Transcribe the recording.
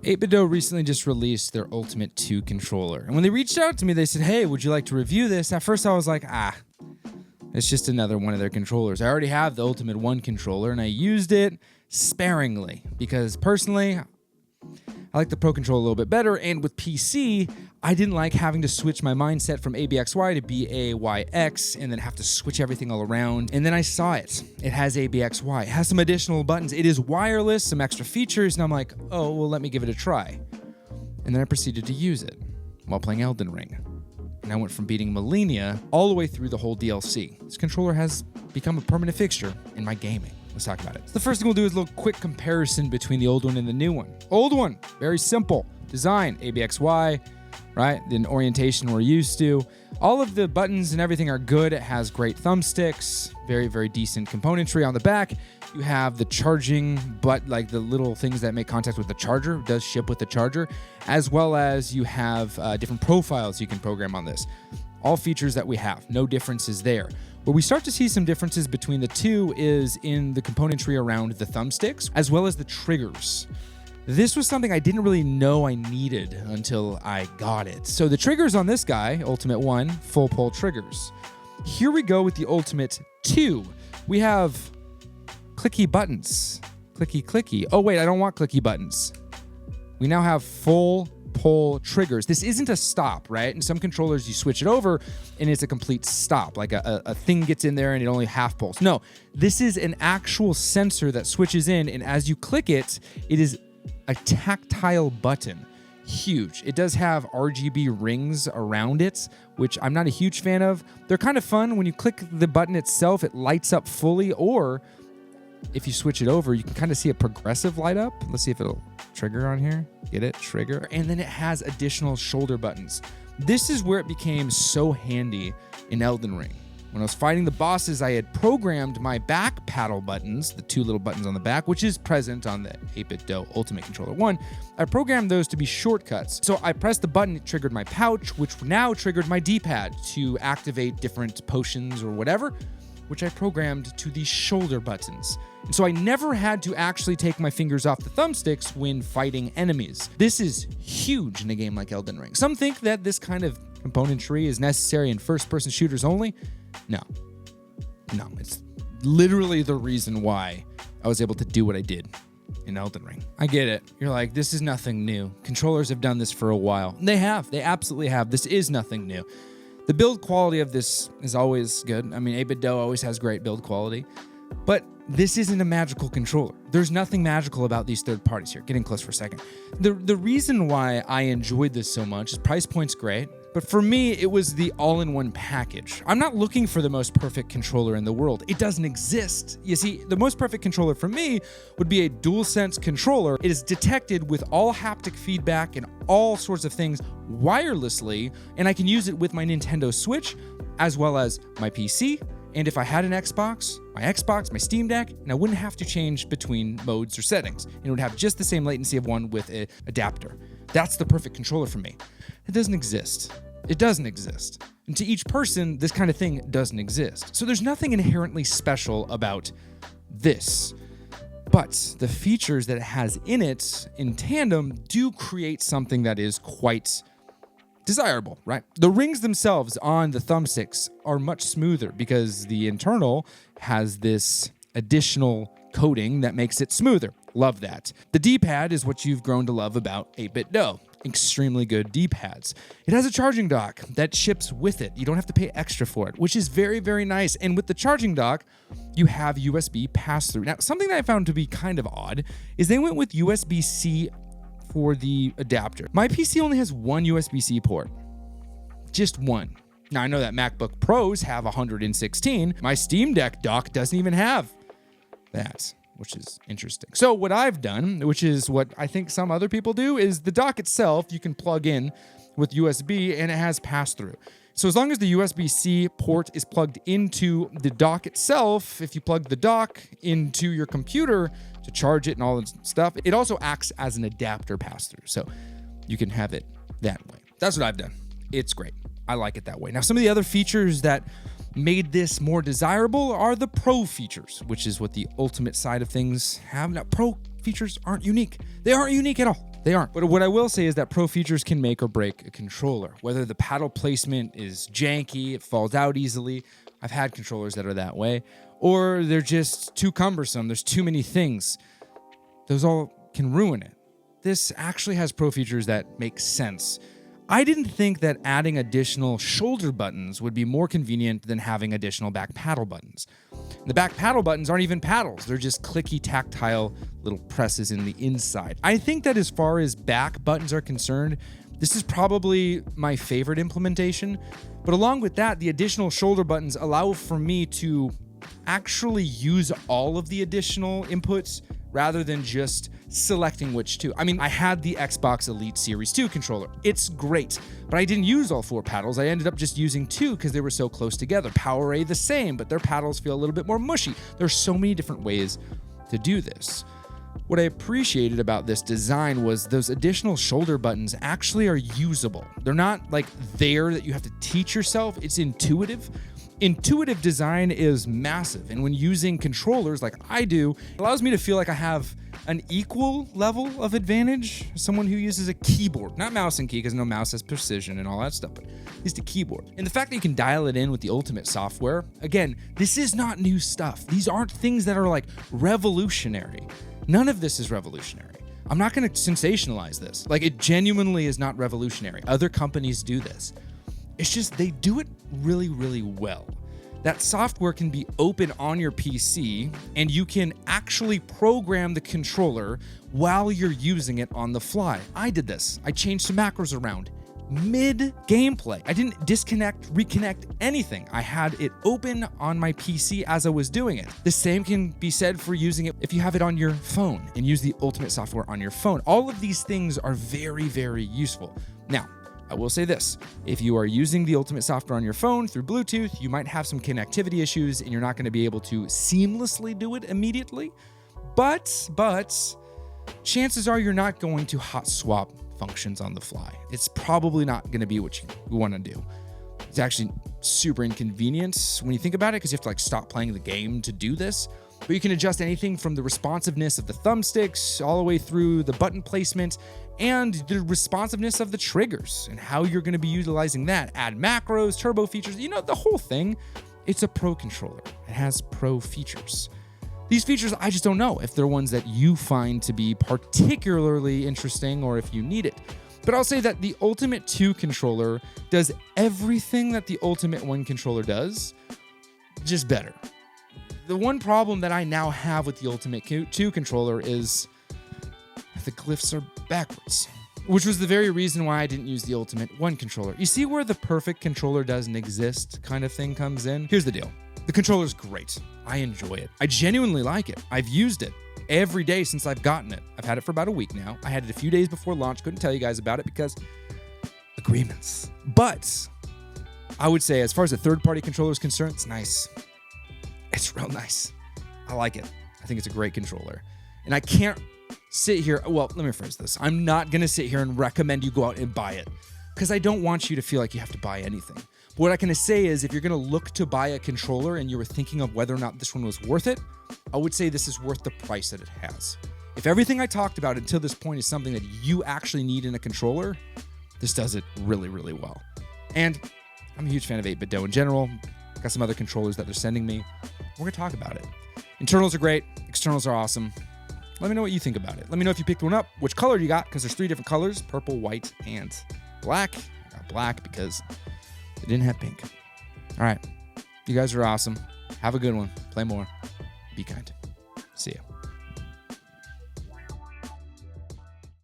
8Bitdo recently just released their Ultimate 2 controller. And when they reached out to me, they said, hey, would you like to review this? At first I was like, it's just another one of their controllers. I already have the Ultimate 1 controller and I used it sparingly because personally, I like the Pro controller a little bit better. And with PC, I didn't like having to switch my mindset from ABXY to BAYX and then have to switch everything all around. And then I saw it. It has ABXY. It has some additional buttons. It is wireless, some extra features. And I'm like, oh, well, let me give it a try. And then I proceeded to use it while playing Elden Ring. And I went from beating Millennia all the way through the whole DLC. This controller has become a permanent fixture in my gaming. Let's talk about it. So the first thing we'll do is a little quick comparison between the old one and the new one. Old one, very simple. Design, ABXY, right? The orientation we're used to. All of the buttons and everything are good. It has great thumbsticks, very, very decent componentry on the back. You have the charging, like the little things that make contact with the charger, does ship with the charger, as well as you have different profiles you can program on this. All features that we have, no differences there. Where we start to see some differences between the two is in the componentry around the thumbsticks, as well as the triggers. This was something I didn't really know I needed until I got it. So the triggers on this guy, Ultimate 1, full pull triggers. Here we go with the Ultimate 2. We have clicky buttons. Clicky, clicky. Oh wait, I don't want clicky buttons. We now have full pull triggers. This isn't a stop, right? In some controllers, you switch it over and it's a complete stop, like a thing gets in there and it only half pulls. No, this is an actual sensor that switches in, and as you click it, it is a tactile button. Huge. It does have RGB rings around it, which I'm not a huge fan of. They're kind of fun. When you click the button itself, it lights up fully, or if you switch it over, you can kind of see a progressive light up. Let's see if it'll trigger on here. Get it? Trigger. And then it has additional shoulder buttons. This is where it became so handy in Elden Ring. When I was fighting the bosses, I had programmed my back paddle buttons, the two little buttons on the back, which is present on the 8Bitdo Ultimate Controller 1. I programmed those to be shortcuts. So I pressed the button, it triggered my pouch, which now triggered my D-pad to activate different potions or whatever, which I programmed to the shoulder buttons. And so I never had to actually take my fingers off the thumbsticks when fighting enemies. This is huge in a game like Elden Ring. Some think that this kind of componentry is necessary in first-person shooters only. No, it's literally the reason why I was able to do what I did in Elden Ring. I get it. You're like, this is nothing new. Controllers have done this for a while. They have. They absolutely have. This is nothing new. The build quality of this is always good. I mean, 8Bitdo always has great build quality, but this isn't a magical controller. There's nothing magical about these third parties here. Getting close for a second. The reason why I enjoyed this so much is price point's great, but for me, it was the all-in-one package. I'm not looking for the most perfect controller in the world. It doesn't exist. You see, the most perfect controller for me would be a DualSense controller. It is detected with all haptic feedback and all sorts of things wirelessly, and I can use it with my Nintendo Switch as well as my PC. And if I had an Xbox, my Steam Deck, and I wouldn't have to change between modes or settings. It would have just the same latency of one with an adapter. That's the perfect controller for me. It doesn't exist. It doesn't exist. And to each person, this kind of thing doesn't exist. So there's nothing inherently special about this. But the features that it has in it, in tandem, do create something that is quite desirable, right? The rings themselves on the thumbsticks are much smoother because the internal has this additional coating that makes it smoother. Love that. The D-pad is what you've grown to love about 8Bitdo. Extremely good D-pads. It has a charging dock that ships with it. You don't have to pay extra for it, which is very, very nice. And with the charging dock, you have USB pass-through. Now, something that I found to be kind of odd is they went with USB-C for the adapter. My PC only has one USB-C port. Just one. Now, I know that MacBook Pros have 116. My Steam Deck dock doesn't even have that, which is interesting. So what I've done, which is what I think some other people do, is the dock itself you can plug in with USB and it has pass-through. So as long as the USB-C port is plugged into the dock itself, if you plug the dock into your computer to charge it and all that stuff, it also acts as an adapter pass-through. So you can have it that way. That's what I've done. It's great. I like it that way. Now, some of the other features that made this more desirable are the Pro features, which is what the Ultimate side of things have. Now, Pro features aren't unique. They aren't unique at all. They aren't. But what I will say is that pro features can make or break a controller. Whether the paddle placement is janky, it falls out easily. I've had controllers that are that way. Or they're just too cumbersome. There's too many things. Those all can ruin it. This actually has pro features that make sense. I didn't think that adding additional shoulder buttons would be more convenient than having additional back paddle buttons. The back paddle buttons aren't even paddles. They're just clicky, tactile little presses in the inside. I think that as far as back buttons are concerned, this is probably my favorite implementation. But along with that, the additional shoulder buttons allow for me to actually use all of the additional inputs rather than just selecting which two. I mean, I had the Xbox Elite Series 2 controller. It's great, but I didn't use all 4 paddles. I ended up just using 2 because they were so close together. PowerA the same, but their paddles feel a little bit more mushy. There's so many different ways to do this. What I appreciated about this design was those additional shoulder buttons actually are usable. They're not like there that you have to teach yourself. It's intuitive. Intuitive design is massive, and when using controllers like I do, it allows me to feel like I have an equal level of advantage. Someone who uses a keyboard, not mouse and key, because no mouse has precision and all that stuff, but is the keyboard. And the fact that you can dial it in with the Ultimate software, again, this is not new stuff. These aren't things that are like revolutionary. None of this is revolutionary. I'm not going to sensationalize this. Like, it genuinely is not revolutionary. Other companies do this. It's just they do it really, really well. That software can be open on your PC, and you can actually program the controller while you're using it on the fly. I did this. I changed some macros around mid-gameplay. I didn't disconnect, reconnect, anything. I had it open on my PC as I was doing it. The same can be said for using it if you have it on your phone and use the Ultimate software on your phone. All of these things are very, very useful. Now, I will say this, if you are using the Ultimate software on your phone through Bluetooth, you might have some connectivity issues and you're not going to be able to seamlessly do it immediately. But chances are you're not going to hot swap functions on the fly. It's probably not going to be what you want to do. It's actually super inconvenient when you think about it, because you have to like stop playing the game to do this. But you can adjust anything from the responsiveness of the thumbsticks all the way through the button placement and the responsiveness of the triggers and how you're going to be utilizing that. Add macros, turbo features, the whole thing. It's a pro controller. It has pro features. These features, I just don't know if they're ones that you find to be particularly interesting or if you need it. But I'll say that the Ultimate 2 controller does everything that the Ultimate 1 controller does, just better. The one problem that I now have with the Ultimate 2 controller is the glyphs are backwards, which was the very reason why I didn't use the Ultimate 1 controller. You see where the perfect controller doesn't exist kind of thing comes in? Here's the deal. The controller's great. I enjoy it. I genuinely like it. I've used it every day since I've gotten it. I've had it for about a week now. I had it a few days before launch. Couldn't tell you guys about it because agreements. But I would say as far as a third-party controller is concerned, it's nice. It's real nice. I like it. I think it's a great controller. And I can't sit here. Well, let me phrase this. I'm not going to sit here and recommend you go out and buy it because I don't want you to feel like you have to buy anything. But what I can say is if you're going to look to buy a controller and you were thinking of whether or not this one was worth it, I would say this is worth the price that it has. If everything I talked about until this point is something that you actually need in a controller, this does it really, really well. And I'm a huge fan of 8Bitdo in general. Got some other controllers that they're sending me. We're going to talk about it. Internals are great. Externals are awesome. Let me know what you think about it. Let me know if you picked one up, which color you got, because there's 3 different colors, purple, white, and black. I got black because they didn't have pink. All right. You guys are awesome. Have a good one. Play more. Be kind. See ya.